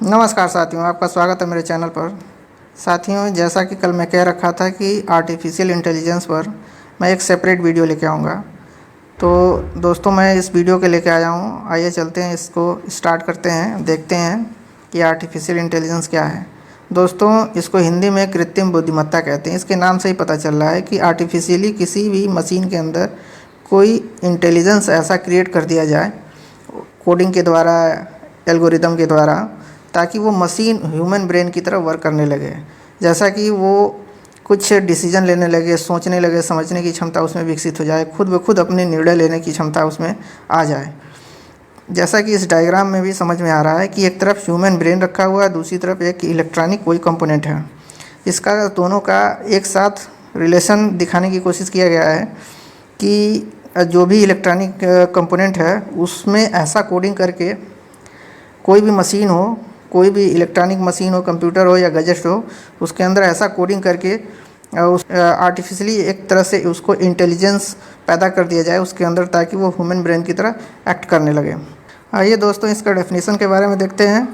नमस्कार साथियों, आपका स्वागत है मेरे चैनल पर। साथियों, जैसा कि कल मैं कह रखा था कि आर्टिफिशियल इंटेलिजेंस पर मैं एक सेपरेट वीडियो लेके आऊँगा, तो दोस्तों मैं इस वीडियो के लेके आया हूँ। आइए चलते हैं, इसको स्टार्ट करते हैं, देखते हैं कि आर्टिफिशियल इंटेलिजेंस क्या है। दोस्तों, इसको हिंदी में कृत्रिम बुद्धिमत्ता कहते हैं। इसके नाम से ही पता चल रहा है कि आर्टिफिशियली किसी भी मशीन के अंदर कोई इंटेलिजेंस ऐसा क्रिएट कर दिया जाए कोडिंग के द्वारा, एल्गोरिदम के द्वारा, ताकि वो मशीन ह्यूमन ब्रेन की तरह वर्क करने लगे। जैसा कि वो कुछ डिसीजन लेने लगे, सोचने लगे, समझने की क्षमता उसमें विकसित हो जाए, खुद ब खुद अपने निर्णय लेने की क्षमता उसमें आ जाए। जैसा कि इस डायग्राम में भी समझ में आ रहा है कि एक तरफ ह्यूमन ब्रेन रखा हुआ है, दूसरी तरफ एक इलेक्ट्रॉनिक कोई कंपोनेंट है। इसका दोनों का एक साथ रिलेशन दिखाने की कोशिश किया गया है कि जो भी इलेक्ट्रॉनिक कंपोनेंट है उसमें ऐसा कोडिंग करके कोई भी मशीन हो, कोई भी इलेक्ट्रॉनिक मशीन हो, कंप्यूटर हो या गैजेट हो, उसके अंदर ऐसा कोडिंग करके उस आर्टिफिशियली एक तरह से उसको इंटेलिजेंस पैदा कर दिया जाए उसके अंदर, ताकि वो ह्यूमन ब्रेन की तरह एक्ट करने लगे। आइए दोस्तों, इसका डेफिनेशन के बारे में देखते हैं।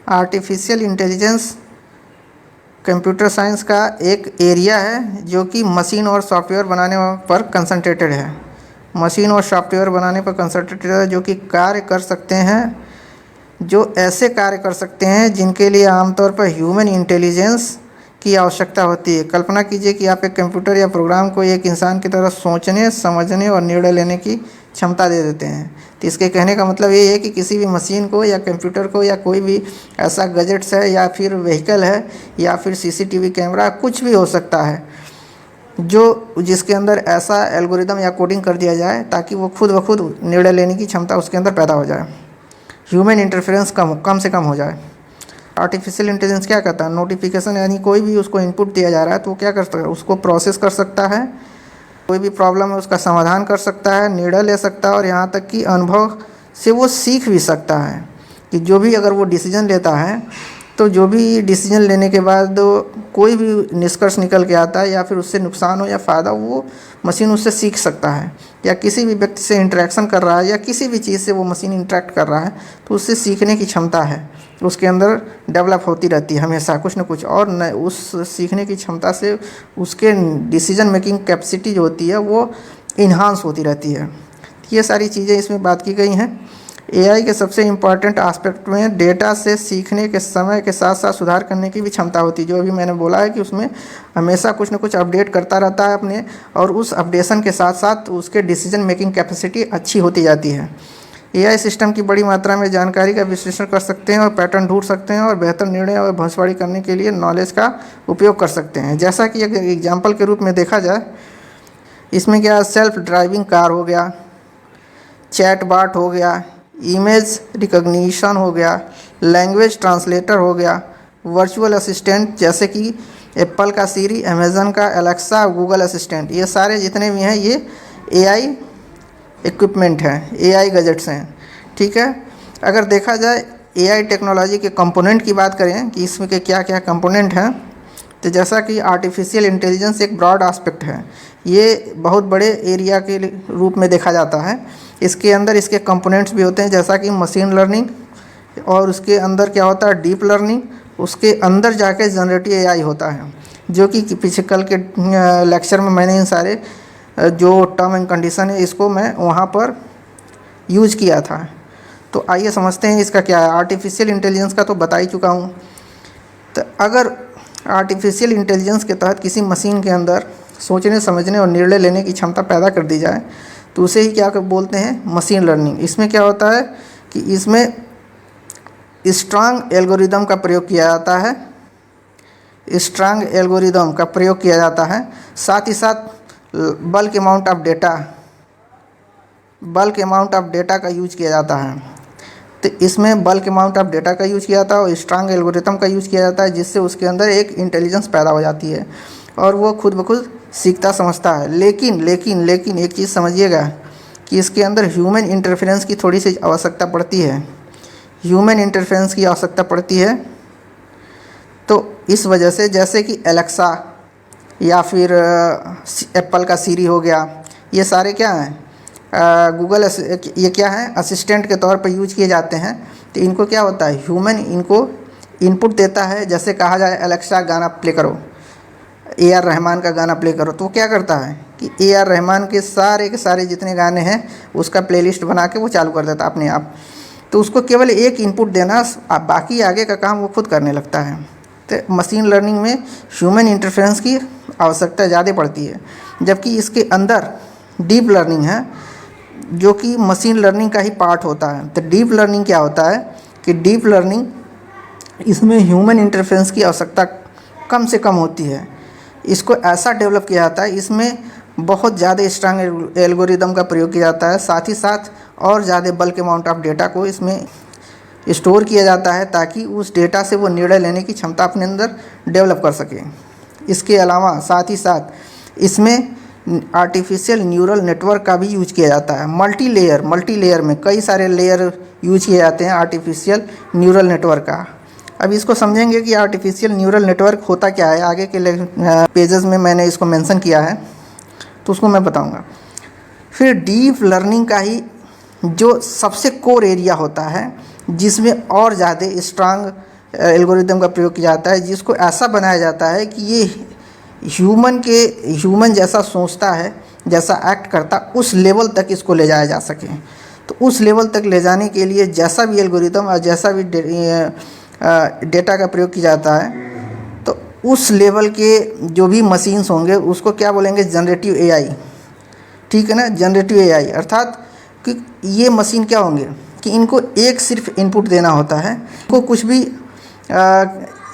आर्टिफिशियल इंटेलिजेंस कंप्यूटर साइंस का एक एरिया है जो कि मशीन और सॉफ्टवेयर बनाने पर कंसंट्रेटेड है। मशीन और सॉफ्टवेयर बनाने पर कंसंट्रेटेड है, जो कि कार्य कर सकते हैं, जो ऐसे कार्य कर सकते हैं जिनके लिए आमतौर पर ह्यूमन इंटेलिजेंस की आवश्यकता होती है। कल्पना कीजिए कि आप एक कंप्यूटर या प्रोग्राम को एक इंसान की तरह सोचने, समझने और निर्णय लेने की क्षमता दे देते हैं। तो इसके कहने का मतलब ये है कि किसी भी मशीन को या कंप्यूटर को या कोई भी ऐसा गैजेट्स है या फिर व्हीकल है या फिर सीसीटीवी कैमरा, कुछ भी हो सकता है, जो जिसके अंदर ऐसा एल्गोरिदम या कोडिंग कर दिया जाए ताकि वो खुद ब खुद निर्णय लेने की क्षमता उसके अंदर पैदा हो जाए, ह्यूमन इंटरफेरेंस कम से कम हो जाए। आर्टिफिशियल इंटेलिजेंस क्या करता है? नोटिफिकेशन, यानी कोई भी उसको इनपुट दिया जा रहा है तो वो क्या कर सकता है, उसको प्रोसेस कर सकता है, कोई भी प्रॉब्लम है उसका समाधान कर सकता है, निर्णय ले सकता है, और यहाँ तक कि अनुभव से वो सीख भी सकता है कि जो भी अगर वो डिसीजन लेता है तो जो भी डिसीजन लेने के बाद कोई भी निष्कर्ष निकल के आता है या फिर उससे नुकसान हो या फ़ायदा, वो मशीन उससे सीख सकता है। या किसी भी व्यक्ति से इंटरेक्शन कर रहा है या किसी भी चीज़ से वो मशीन इंटरेक्ट कर रहा है तो उससे सीखने की क्षमता है उसके अंदर डेवलप होती रहती है हमेशा, कुछ न कुछ। और न उस सीखने की क्षमता से उसके डिसीजन मेकिंग कैपेसिटी जो होती है वो इन्हांस होती रहती है। ये सारी चीज़ें इसमें बात की गई हैं। एआई के सबसे इम्पॉर्टेंट एस्पेक्ट में डेटा से सीखने के समय के साथ साथ सुधार करने की भी क्षमता होती है। जो अभी मैंने बोला है कि उसमें हमेशा कुछ न कुछ अपडेट करता रहता है अपने, और उस अपडेशन के साथ साथ उसके डिसीजन मेकिंग कैपेसिटी अच्छी होती जाती है। एआई सिस्टम की बड़ी मात्रा में जानकारी का विश्लेषण कर सकते हैं और पैटर्न ढूंढ सकते हैं और बेहतर निर्णय और भविष्यवाणी करने के लिए नॉलेज का उपयोग कर सकते हैं। जैसा कि एक एग्जाम्पल के रूप में देखा जाए, इसमें क्या सेल्फ ड्राइविंग कार हो गया, चैट बॉट हो गया, इमेज रिकॉग्निशन हो गया, लैंग्वेज ट्रांसलेटर हो गया, वर्चुअल असिस्टेंट जैसे कि एप्पल का सीरी, अमेज़न का एलेक्सा, गूगल असिस्टेंट, ये सारे जितने भी हैं ये एआई इक्विपमेंट हैं, एआई गैजेट्स हैं। ठीक है, अगर देखा जाए एआई टेक्नोलॉजी के कंपोनेंट की बात करें कि इसमें के क्या क्या कंपोनेंट हैं, तो जैसा कि आर्टिफिशियल इंटेलिजेंस एक ब्रॉड एस्पेक्ट है, ये बहुत बड़े एरिया के रूप में देखा जाता है। इसके अंदर इसके कंपोनेंट्स भी होते हैं, जैसा कि मशीन लर्निंग, और उसके अंदर क्या होता है डीप लर्निंग, उसके अंदर जाके जनरेटिव एआई होता है, जो कि पीछे कल के लेक्चर में मैंने इन सारे जो टर्म एंड कंडीशन है इसको मैं वहाँ पर यूज किया था। तो आइए समझते हैं इसका क्या है। आर्टिफिशियल इंटेलिजेंस का तो बता ही चुका हूँ। तो अगर आर्टिफिशियल इंटेलिजेंस के तहत किसी मशीन के अंदर सोचने, समझने और निर्णय लेने की क्षमता पैदा कर दी जाए तो उसे ही क्या बोलते हैं, मशीन लर्निंग। इसमें क्या होता है कि इसमें स्ट्रांग एल्गोरिदम का प्रयोग किया जाता है, स्ट्रांग एल्गोरिदम का प्रयोग किया जाता है, साथ ही साथ बल्क अमाउंट ऑफ डेटा का यूज किया जाता है। तो इसमें बल्क अमाउंट ऑफ डेटा का यूज किया जाता है और स्ट्रांग एल्गोरिथम का यूज किया जाता है, जिससे उसके अंदर एक इंटेलिजेंस पैदा हो जाती है और वो खुद ब खुद सीखता समझता है। लेकिन एक चीज़ समझिएगा कि इसके अंदर ह्यूमन इंटरफेरेंस की थोड़ी सी आवश्यकता पड़ती है, ह्यूमन इंटरफेरेंस की आवश्यकता पड़ती है। तो इस वजह से जैसे कि एलेक्सा या फिर एप्पल का सीरी हो गया, ये सारे क्या हैं, गूगल, ये क्या है, असिस्टेंट के तौर पर यूज किए जाते हैं। तो इनको क्या होता है, ह्यूमन इनको इनपुट देता है, जैसे कहा जाए अलेक्सा गाना प्ले करो, AR रहमान का गाना प्ले करो, तो वो क्या करता है कि AR रहमान के सारे जितने गाने हैं उसका प्लेलिस्ट बना के वो चालू कर देता है अपने आप। तो उसको केवल एक इनपुट देना, बाकी आगे का काम वो खुद करने लगता है। तो मशीन लर्निंग में ह्यूमन इंटरफेरेंस की आवश्यकता ज़्यादा पड़ती है, जबकि इसके अंदर डीप लर्निंग है जो कि मशीन लर्निंग का ही पार्ट होता है। तो डीप लर्निंग क्या होता है कि डीप लर्निंग, इसमें ह्यूमन इंटरफेरेंस की आवश्यकता कम से कम होती है। इसको ऐसा डेवलप किया जाता है, इसमें बहुत ज़्यादा स्ट्रांग एल्गोरिदम का प्रयोग किया जाता है, साथ ही साथ और ज़्यादा बल्क अमाउंट ऑफ डेटा को इसमें स्टोर किया जाता है ताकि उस डेटा से वो निर्णय लेने की क्षमता अपने अंदर डेवलप कर सके। इसके अलावा साथ ही साथ इसमें आर्टिफिशियल न्यूरल नेटवर्क का भी यूज किया जाता है। मल्टी लेयर में कई सारे लेयर यूज किए जाते हैं आर्टिफिशियल न्यूरल नेटवर्क का। अब इसको समझेंगे कि आर्टिफिशियल न्यूरल नेटवर्क होता क्या है। आगे के पेजेस में मैंने इसको मेंशन किया है, तो उसको मैं बताऊंगा। फिर डीप लर्निंग का ही जो सबसे कोर एरिया होता है, जिसमें और ज़्यादा स्ट्रांग एल्गोरिदम का प्रयोग किया जाता है, जिसको ऐसा बनाया जाता है कि ये ह्यूमन जैसा सोचता है, जैसा एक्ट करता, उस लेवल तक इसको ले जाया जा सके। तो उस लेवल तक ले जाने के लिए जैसा भी एल्गोरिदम और जैसा भी डेटा का प्रयोग किया जाता है, तो उस लेवल के जो भी मशीन्स होंगे उसको क्या बोलेंगे, जनरेटिव AI। ठीक है ना, जनरेटिव AI अर्थात कि ये मशीन क्या होंगे कि इनको एक सिर्फ इनपुट देना होता है, इनको कुछ भी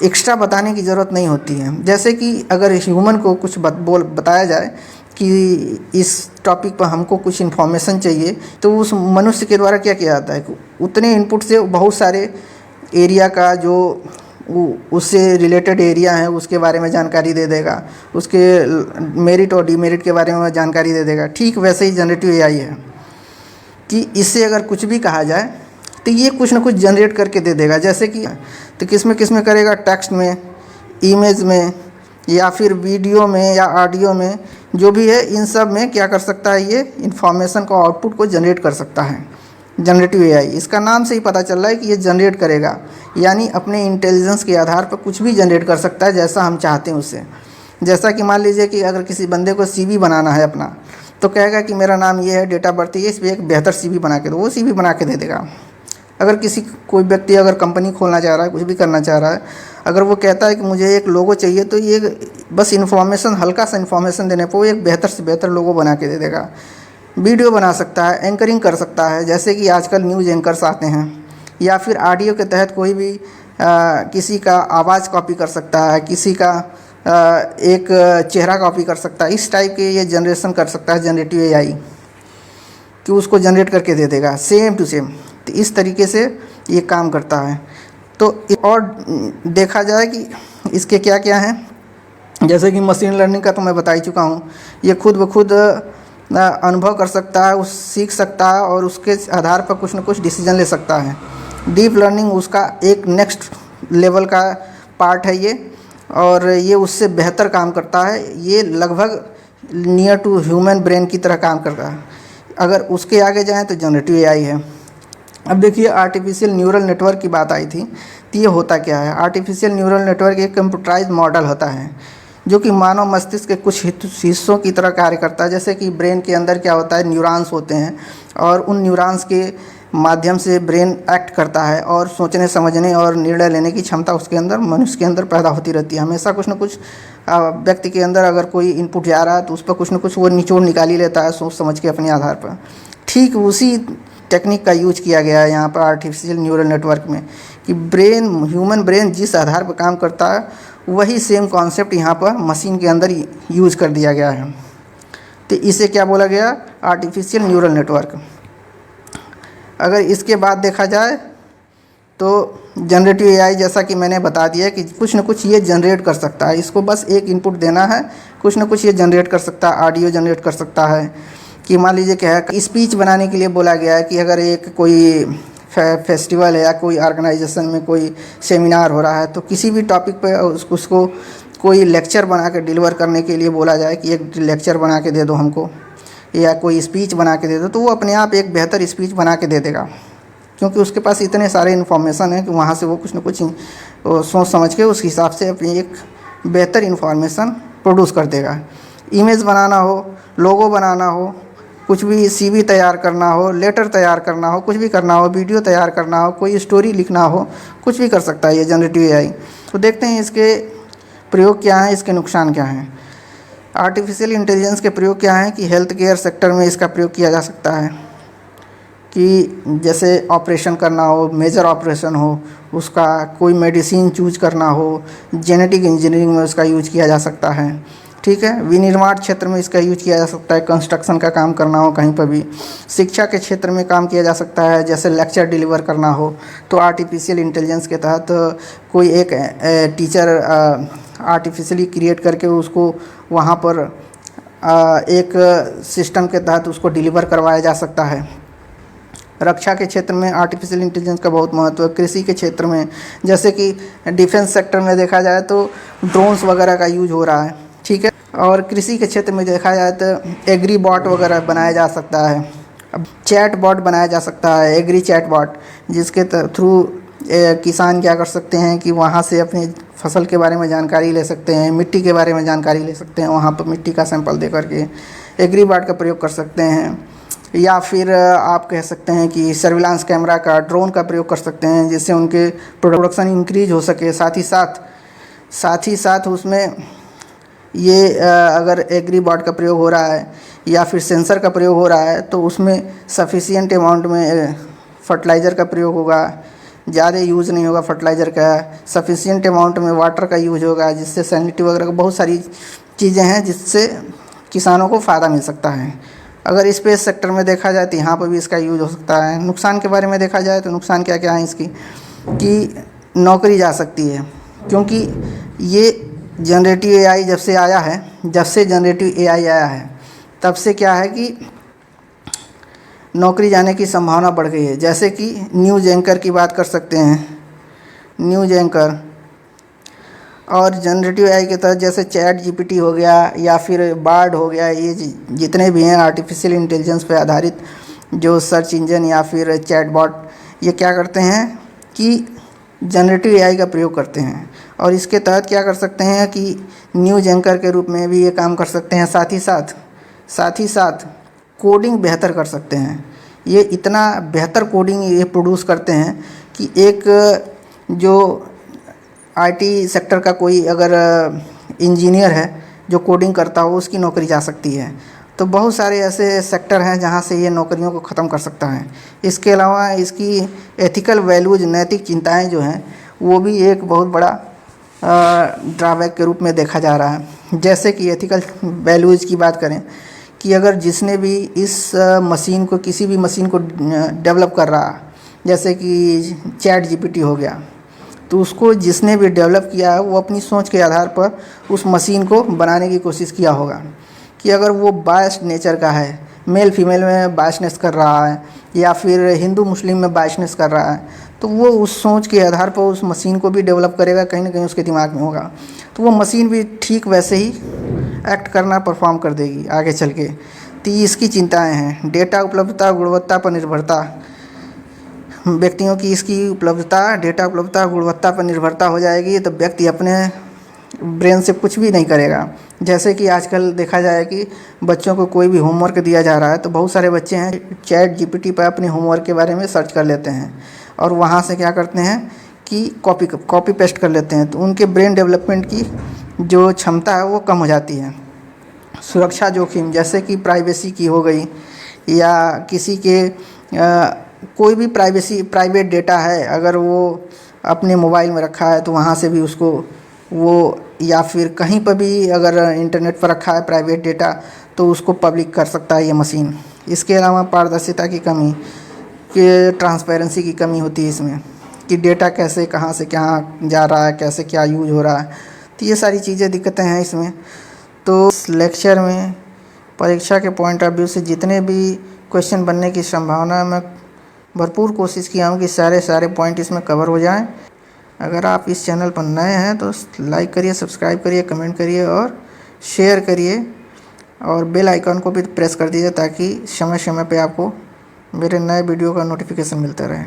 एक्स्ट्रा बताने की ज़रूरत नहीं होती है। जैसे कि अगर ह्यूमन को कुछ बताया जाए कि इस टॉपिक पर हमको कुछ इन्फॉर्मेशन चाहिए, तो उस मनुष्य के द्वारा क्या किया जाता है कि उतने इनपुट से बहुत सारे एरिया का जो उससे रिलेटेड एरिया है उसके बारे में जानकारी दे देगा, उसके मेरिट और डीमेरिट के बारे में जानकारी दे देगा। ठीक वैसे ही जनरेटिव AI है कि इससे अगर कुछ भी कहा जाए तो ये कुछ ना कुछ जनरेट करके दे देगा। जैसे कि तो किस में करेगा, टेक्स्ट में, इमेज में, या फिर वीडियो में या ऑडियो में, जो भी है इन सब में क्या कर सकता है, ये इन्फॉर्मेशन को, आउटपुट को जनरेट कर सकता है जनरेटिव AI। इसका नाम से ही पता चल रहा है कि ये जनरेट करेगा, यानी अपने इंटेलिजेंस के आधार पर कुछ भी जनरेट कर सकता है जैसा हम चाहते हैं उससे। जैसा कि मान लीजिए कि अगर किसी बंदे को CV बनाना है अपना, तो कहेगा कि मेरा नाम ये है, डेट ऑफ बर्थ ये, इस पर एक बेहतर CV बना के दो, वो CV बना के दे देगा। अगर कोई व्यक्ति अगर कंपनी खोलना चाह रहा है, कुछ भी करना चाह रहा है, अगर वो कहता है कि मुझे एक लोगो चाहिए, तो ये बस इन्फॉर्मेशन, हल्का सा इन्फॉर्मेशन देने पर वो एक बेहतर से बेहतर लोगो बना के दे देगा। वीडियो बना सकता है, एंकरिंग कर सकता है, जैसे कि आजकल न्यूज़ एंकर्स आते हैं, या फिर ऑडियो के तहत कोई भी किसी का आवाज़ कॉपी कर सकता है, किसी का एक चेहरा कॉपी कर सकता है। इस टाइप के ये जनरेशन कर सकता है जनरेटिव AI कि उसको जनरेट करके दे देगा सेम टू सेम। तो इस तरीके से ये काम करता है। तो और देखा जाए कि इसके क्या क्या हैं, जैसे कि मशीन लर्निंग का तो मैं बता ही चुका हूँ। ये खुद ब खुद अनुभव कर सकता है, सीख सकता है और उसके आधार पर कुछ न कुछ डिसीजन ले सकता है। डीप लर्निंग उसका एक नेक्स्ट लेवल का पार्ट है ये, और ये उससे बेहतर काम करता है। ये लगभग नियर टू ह्यूमन ब्रेन की तरह काम करता है। अगर उसके आगे जाएं तो जनरेटिव AI है। अब देखिए, आर्टिफिशियल न्यूरल नेटवर्क की बात आई थी, तो ये होता क्या है। आर्टिफिशियल न्यूरल नेटवर्क एक कंप्यूटराइज्ड मॉडल होता है जो कि मानव मस्तिष्क के कुछ हिस्सों की तरह कार्य करता है। जैसे कि ब्रेन के अंदर क्या होता है, न्यूरॉन्स होते हैं, और उन न्यूरॉन्स के माध्यम से ब्रेन एक्ट करता है और सोचने समझने और निर्णय लेने की क्षमता उसके अंदर, मनुष्य के अंदर पैदा होती रहती है। हमेशा कुछ न कुछ व्यक्ति के अंदर अगर कोई इनपुट जा रहा है तो उस पर कुछ न कुछ वो निचोड़ निकाल ही लेता है सोच समझ के अपने आधार पर। ठीक उसी टेक्निक का यूज किया गया है यहाँ पर आर्टिफिशियल न्यूरल नेटवर्क में, कि ह्यूमन ब्रेन जिस आधार पर काम करता है वही सेम कॉन्सेप्ट यहाँ पर मशीन के अंदर यूज कर दिया गया है। तो इसे क्या बोला गया, आर्टिफिशियल न्यूरल नेटवर्क। अगर इसके बाद देखा जाए तो जनरेटिव AI, जैसा कि मैंने बता दिया कि कुछ न कुछ ये जनरेट कर सकता है। इसको बस एक इनपुट देना है, कुछ न कुछ ये जनरेट कर सकता है। ऑडियो जनरेट कर सकता है, कि मान लीजिए क्या है, स्पीच बनाने के लिए बोला गया है कि अगर एक कोई फेस्टिवल है या कोई ऑर्गेनाइजेशन में कोई सेमिनार हो रहा है, तो किसी भी टॉपिक पे उसको कोई लेक्चर बना के डिलीवर करने के लिए बोला जाए कि एक लेक्चर बना के दे दो हमको, या कोई स्पीच बना के दे दो, तो वो अपने आप एक बेहतर स्पीच बना के दे देगा, क्योंकि उसके पास इतने सारे इन्फॉर्मेशन है कि वहाँ से वो कुछ न कुछ सोच समझ के उस हिसाब से अपनी एक बेहतर इन्फॉर्मेशन प्रोड्यूस कर देगा। इमेज बनाना हो, लोगो बनाना हो, कुछ भी सीवी तैयार करना हो, लेटर तैयार करना हो, कुछ भी करना हो, वीडियो तैयार करना हो, कोई स्टोरी लिखना हो, कुछ भी कर सकता है ये जनरेटिव एआई। तो देखते हैं इसके प्रयोग क्या हैं, इसके नुकसान क्या हैं। आर्टिफिशियल इंटेलिजेंस के प्रयोग क्या हैं कि हेल्थ केयर सेक्टर में इसका प्रयोग किया जा सकता है कि जैसे ऑपरेशन करना हो, मेजर ऑपरेशन हो, उसका कोई मेडिसिन चूज करना हो, जेनेटिक इंजीनियरिंग में उसका यूज किया जा सकता है। ठीक है, विनिर्माण क्षेत्र में इसका यूज किया जा सकता है, कंस्ट्रक्शन का काम करना हो कहीं पर भी। शिक्षा के क्षेत्र में काम किया जा सकता है, जैसे लेक्चर डिलीवर करना हो तो आर्टिफिशियल इंटेलिजेंस के तहत कोई एक टीचर आर्टिफिशियली क्रिएट करके उसको वहाँ पर एक सिस्टम के तहत उसको डिलीवर करवाया जा सकता है। रक्षा के क्षेत्र में आर्टिफिशियल इंटेलिजेंस का बहुत महत्व है। कृषि के क्षेत्र में, जैसे कि डिफेंस सेक्टर में देखा जाए तो ड्रोन्स वगैरह का यूज हो रहा है। ठीक है, और कृषि के क्षेत्र में देखा जाए तो एग्री बॉट वगैरह बनाया जा सकता है। अब चैट बॉट बनाया जा सकता है, एग्री चैट बॉट, जिसके थ्रू किसान क्या कर सकते हैं कि वहाँ से अपनी फसल के बारे में जानकारी ले सकते हैं, मिट्टी के बारे में जानकारी ले सकते हैं, वहाँ पर मिट्टी का सैंपल दे करके एग्री बॉट का प्रयोग कर सकते हैं। या फिर आप कह सकते हैं कि सर्विलांस कैमरा का, ड्रोन का प्रयोग कर सकते हैं, जिससे उनके प्रोडक्शन इंक्रीज हो सके। साथ ही साथ उसमें ये अगर एग्री बॉट का प्रयोग हो रहा है या फिर सेंसर का प्रयोग हो रहा है तो उसमें सफिशिएंट अमाउंट में फर्टिलाइज़र का प्रयोग होगा, ज़्यादा यूज़ नहीं होगा फर्टिलाइज़र का। सफिशिएंट अमाउंट में वाटर का यूज होगा, जिससे सैनिटरी वगैरह का बहुत सारी चीज़ें हैं जिससे किसानों को फ़ायदा मिल सकता है। अगर स्पेस सेक्टर में देखा जाए तो यहाँ पर भी इसका यूज हो सकता है। नुकसान के बारे में देखा जाए तो नुकसान क्या क्या है इसकी, कि नौकरी जा सकती है, क्योंकि ये जनरेटिव एआई जब से जनरेटिव एआई आया है तब से क्या है कि नौकरी जाने की संभावना बढ़ गई है। जैसे कि न्यूज़ एंकर की बात कर सकते हैं, न्यूज़ एंकर, और जनरेटिव एआई के तहत जैसे चैट जीपीटी हो गया या फिर बार्ड हो गया, ये जितने भी हैं आर्टिफिशियल इंटेलिजेंस पे आधारित जो सर्च इंजन या फिर चैट बॉट, ये क्या करते हैं कि जनरेटिव एआई का प्रयोग करते हैं और इसके तहत क्या कर सकते हैं कि न्यूज़ एंकर के रूप में भी ये काम कर सकते हैं। साथ ही साथ कोडिंग बेहतर कर सकते हैं। ये इतना बेहतर कोडिंग ये प्रोड्यूस करते हैं कि एक जो आईटी सेक्टर का कोई अगर इंजीनियर है जो कोडिंग करता हो, उसकी नौकरी जा सकती है। तो बहुत सारे ऐसे सेक्टर हैं जहाँ से ये नौकरियों को ख़त्म कर सकता है। इसके अलावा इसकी एथिकल वैल्यूज़, नैतिक चिंताएं जो हैं, वो भी एक बहुत बड़ा ड्रॉबैक के रूप में देखा जा रहा है। जैसे कि एथिकल वैल्यूज़ की बात करें कि अगर जिसने भी इस मशीन को, किसी भी मशीन को डेवलप कर रहा, जैसे कि चैट जीपीटी हो गया, तो उसको जिसने भी डेवलप किया है वो अपनी सोच के आधार पर उस मशीन को बनाने की कोशिश किया होगा कि अगर वो बायस्ड नेचर का है, मेल फीमेल में बायसनेस कर रहा है या फिर हिंदू मुस्लिम में बायसनेस कर रहा है, तो वो उस सोच के आधार पर उस मशीन को भी डेवलप करेगा, कहीं ना कहीं उसके दिमाग में होगा, तो वो मशीन भी ठीक वैसे ही एक्ट करना, परफॉर्म कर देगी आगे चल के। तो इसकी चिंताएँ हैं। डेटा उपलब्धता, गुणवत्ता पर निर्भरता, व्यक्तियों की इसकी उपलब्धता, डेटा उपलब्धता, गुणवत्ता पर निर्भरता हो जाएगी तो व्यक्ति अपने ब्रेन से कुछ भी नहीं करेगा। जैसे कि आजकल देखा जाए कि बच्चों को कोई भी होमवर्क दिया जा रहा है तो बहुत सारे बच्चे हैं चैट जीपीटी पर अपने होमवर्क के बारे में सर्च कर लेते हैं और वहाँ से क्या करते हैं कि कॉपी पेस्ट कर लेते हैं, तो उनके ब्रेन डेवलपमेंट की जो क्षमता है वो कम हो जाती है। सुरक्षा जोखिम, जैसे कि प्राइवेसी की हो गई या किसी के कोई भी प्राइवेट डेटा है, अगर वो अपने मोबाइल में रखा है तो वहाँ से भी उसको वो, या फिर कहीं पर भी अगर इंटरनेट पर रखा है प्राइवेट डेटा तो उसको पब्लिक कर सकता है ये मशीन। इसके अलावा पारदर्शिता की कमी, कि ट्रांसपेरेंसी की कमी होती है इसमें, कि डेटा कैसे कहाँ से कहाँ जा रहा है, कैसे क्या यूज हो रहा है, तो ये सारी चीज़ें दिक्कतें हैं इसमें। तो इस लेक्चर में परीक्षा के पॉइंट ऑफ व्यू से जितने भी क्वेश्चन बनने की संभावना है, मैं भरपूर कोशिश किया हूँ कि सारे पॉइंट इसमें कवर हो जाएं। अगर आप इस चैनल पर नए हैं तो लाइक करिए, सब्सक्राइब करिए, कमेंट करिए और शेयर करिए और बेल आइकन को भी प्रेस कर दीजिए ताकि समय समय पे आपको मेरे नए वीडियो का नोटिफिकेशन मिलता रहे।